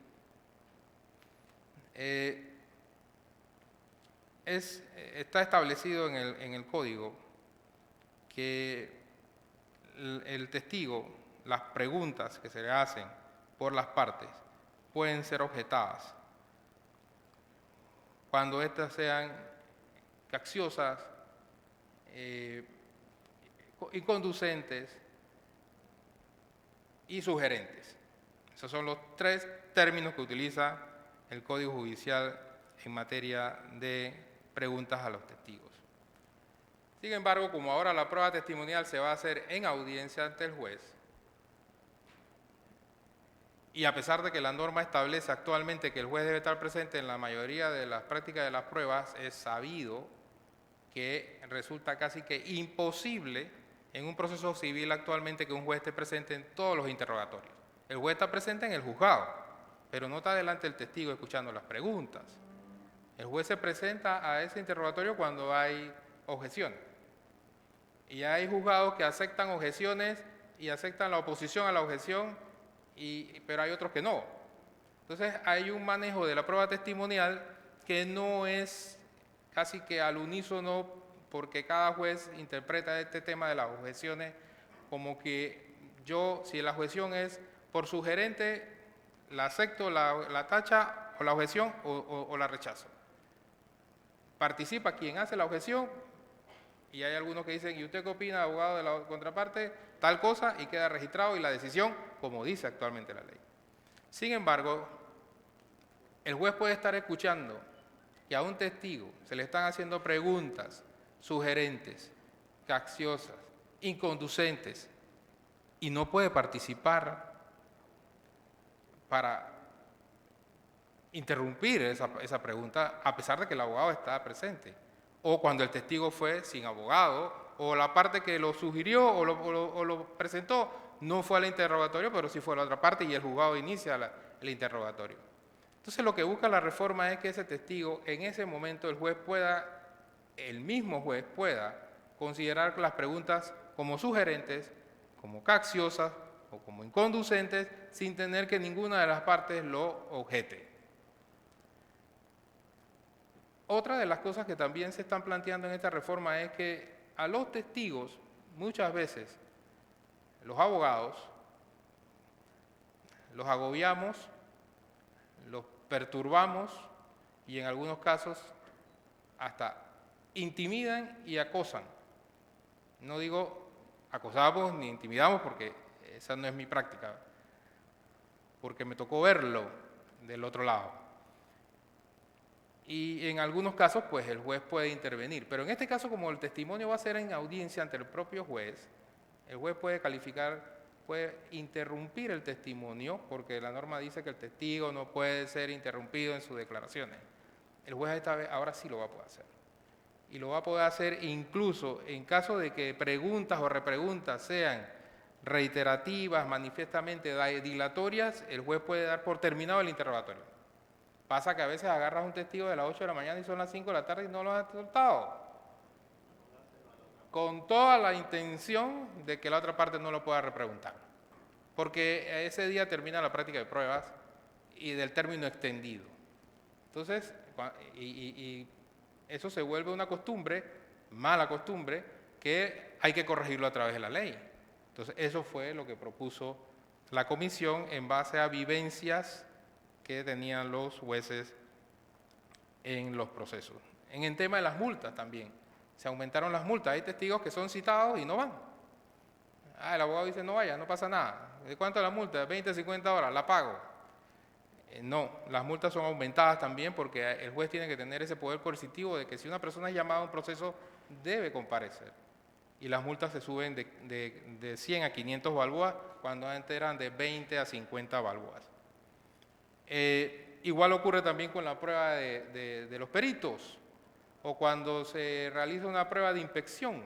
Está establecido en el código que el testigo, las preguntas que se le hacen por las partes pueden ser objetadas cuando éstas sean capciosas, inconducentes y sugerentes. Esos son los 3 términos que utiliza el Código Judicial en materia de preguntas a los testigos. Sin embargo, como ahora la prueba testimonial se va a hacer en audiencia ante el juez, y a pesar de que la norma establece actualmente que el juez debe estar presente en la mayoría de las prácticas de las pruebas, es sabido que resulta casi que imposible en un proceso civil actualmente que un juez esté presente en todos los interrogatorios. El juez está presente en el juzgado, pero no está delante del testigo escuchando las preguntas. El juez se presenta a ese interrogatorio cuando hay objeciones. Y hay juzgados que aceptan objeciones y aceptan la oposición a la objeción, pero hay otros que no. Entonces hay un manejo de la prueba testimonial que no es casi que al unísono, porque cada juez interpreta este tema de las objeciones como que yo, si la objeción es por sugerente, la acepto, la tacha o la objeción o la rechazo. Participa quien hace la objeción y hay algunos que dicen, ¿y usted qué opina, abogado de la contraparte? Tal cosa, y queda registrado y la decisión, como dice actualmente la ley. Sin embargo, el juez puede estar escuchando que a un testigo se le están haciendo preguntas sugerentes, capciosas, inconducentes, y no puede participar para interrumpir esa pregunta, a pesar de que el abogado está presente, o cuando el testigo fue sin abogado, o la parte que lo sugirió o lo presentó no fue al interrogatorio, pero sí fue a la otra parte y el juzgado inicia el interrogatorio. Entonces lo que busca la reforma es que ese testigo, en ese momento el mismo juez pueda considerar las preguntas como sugerentes, como capciosas o como inconducentes, sin tener que ninguna de las partes lo objete. Otra de las cosas que también se están planteando en esta reforma es que a los testigos, muchas veces, los abogados, los agobiamos, los perturbamos y en algunos casos hasta intimidan y acosan. No digo acosamos ni intimidamos porque esa no es mi práctica, porque me tocó verlo del otro lado. Y en algunos casos, pues el juez puede intervenir. Pero en este caso, como el testimonio va a ser en audiencia ante el propio juez, el juez puede calificar, puede interrumpir el testimonio, porque la norma dice que el testigo no puede ser interrumpido en sus declaraciones. El juez esta vez, ahora sí lo va a poder hacer. Y lo va a poder hacer incluso en caso de que preguntas o repreguntas sean reiterativas, manifiestamente dilatorias, el juez puede dar por terminado el interrogatorio. Pasa que a veces agarras un testigo de las 8 de la mañana y son las 5 de la tarde y no lo has soltado. Con toda la intención de que la otra parte no lo pueda repreguntar. Porque ese día termina la práctica de pruebas y del término extendido. Entonces, y eso se vuelve una costumbre, mala costumbre, que hay que corregirlo a través de la ley. Entonces, eso fue lo que propuso la comisión en base a vivencias que tenían los jueces en los procesos. En el tema de las multas también, se aumentaron las multas. Hay testigos que son citados y no van. El abogado dice, no vaya, no pasa nada. ¿De cuánto es la multa? 20, 50 horas, la pago. No, las multas son aumentadas también porque el juez tiene que tener ese poder coercitivo de que si una persona es llamada a un proceso, debe comparecer. Y las multas se suben de 100 a 500 balboas, cuando antes eran de 20 a 50 balboas. Igual ocurre también con la prueba de los peritos, o cuando se realiza una prueba de inspección,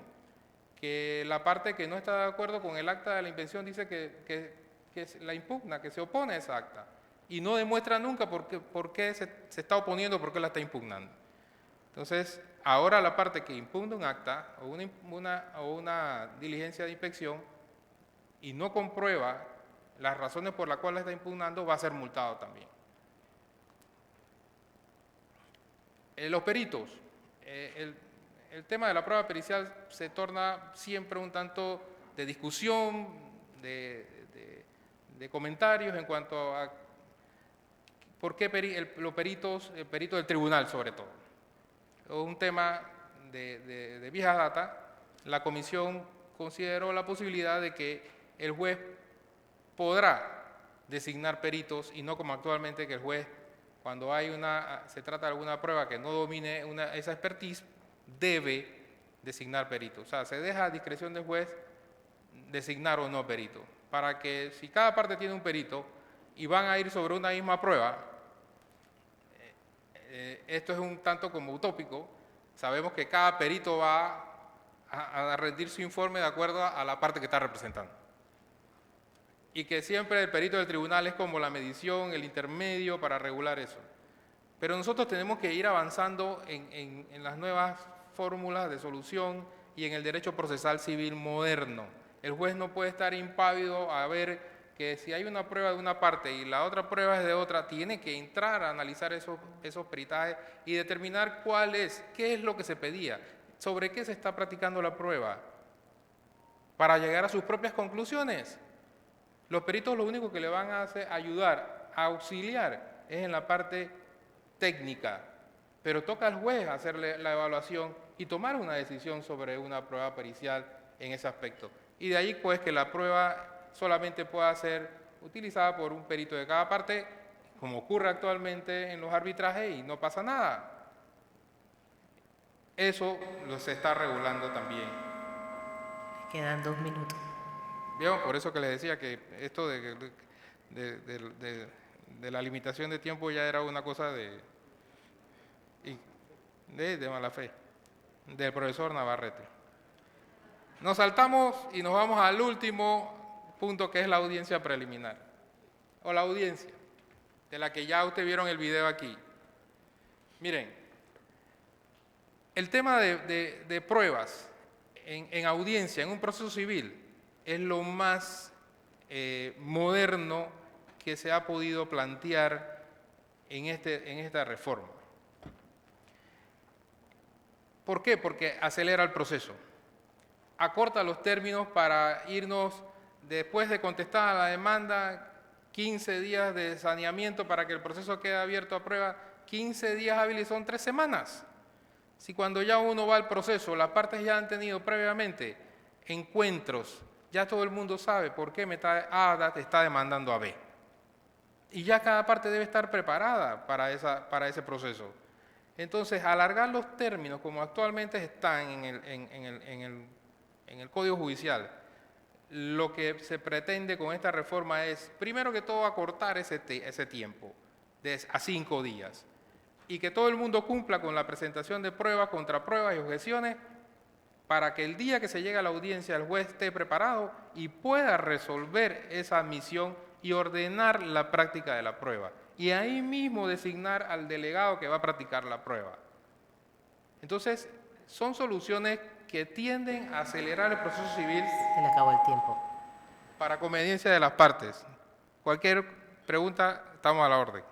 que la parte que no está de acuerdo con el acta de la inspección dice que la impugna, que se opone a esa acta, y no demuestra nunca por qué se está oponiendo, por qué la está impugnando. Entonces, ahora la parte que impugna un acta o una diligencia de inspección y no comprueba las razones por las cuales la está impugnando, va a ser multado también. Los peritos, el tema de la prueba pericial se torna siempre un tanto de discusión, de comentarios en cuanto a por qué los peritos, el perito del tribunal sobre todo. Es un tema de vieja data. La comisión consideró la posibilidad de que el juez podrá designar peritos y no como actualmente que el juez cuando se trata de alguna prueba que no domine esa expertise, debe designar perito. O sea, se deja a discreción del juez designar o no perito, para que si cada parte tiene un perito y van a ir sobre una misma prueba, esto es un tanto como utópico. Sabemos que cada perito va a rendir su informe de acuerdo a la parte que está representando. Y que siempre el perito del tribunal es como la medición, el intermedio para regular eso. Pero nosotros tenemos que ir avanzando en las nuevas fórmulas de solución y en el derecho procesal civil moderno. El juez no puede estar impávido a ver que si hay una prueba de una parte y la otra prueba es de otra, tiene que entrar a analizar esos peritajes y determinar qué es lo que se pedía, sobre qué se está practicando la prueba, para llegar a sus propias conclusiones. Los peritos lo único que le van a ayudar, a auxiliar, es en la parte técnica, pero toca al juez hacerle la evaluación y tomar una decisión sobre una prueba pericial en ese aspecto. Y de ahí pues que la prueba solamente pueda ser utilizada por un perito de cada parte, como ocurre actualmente en los arbitrajes, y no pasa nada. Eso se está regulando también. Quedan 2 minutos. Bien, por eso que les decía que esto de la limitación de tiempo ya era una cosa de mala fe, del profesor Navarrete. Nos saltamos y nos vamos al último punto, que es la audiencia preliminar, o la audiencia, de la que ya ustedes vieron el video aquí. Miren, el tema de pruebas en audiencia, en un proceso civil, es lo más moderno que se ha podido plantear en esta reforma. ¿Por qué? Porque acelera el proceso, acorta los términos para irnos, después de contestar a la demanda, 15 días de saneamiento para que el proceso quede abierto a prueba, 15 días hábiles son 3 semanas. Si cuando ya uno va al proceso, las partes ya han tenido previamente encuentros, ya todo el mundo sabe por qué A te está demandando a B. Y ya cada parte debe estar preparada para ese proceso. Entonces, alargar los términos como actualmente están en el Código Judicial, lo que se pretende con esta reforma es, primero que todo, acortar ese tiempo a 5 días y que todo el mundo cumpla con la presentación de pruebas, contrapruebas y objeciones para que el día que se llegue a la audiencia el juez esté preparado y pueda resolver esa admisión y ordenar la práctica de la prueba. Y ahí mismo designar al delegado que va a practicar la prueba. Entonces, son soluciones que tienden a acelerar el proceso civil. Se le acabó el tiempo. Para conveniencia de las partes. Cualquier pregunta, estamos a la orden.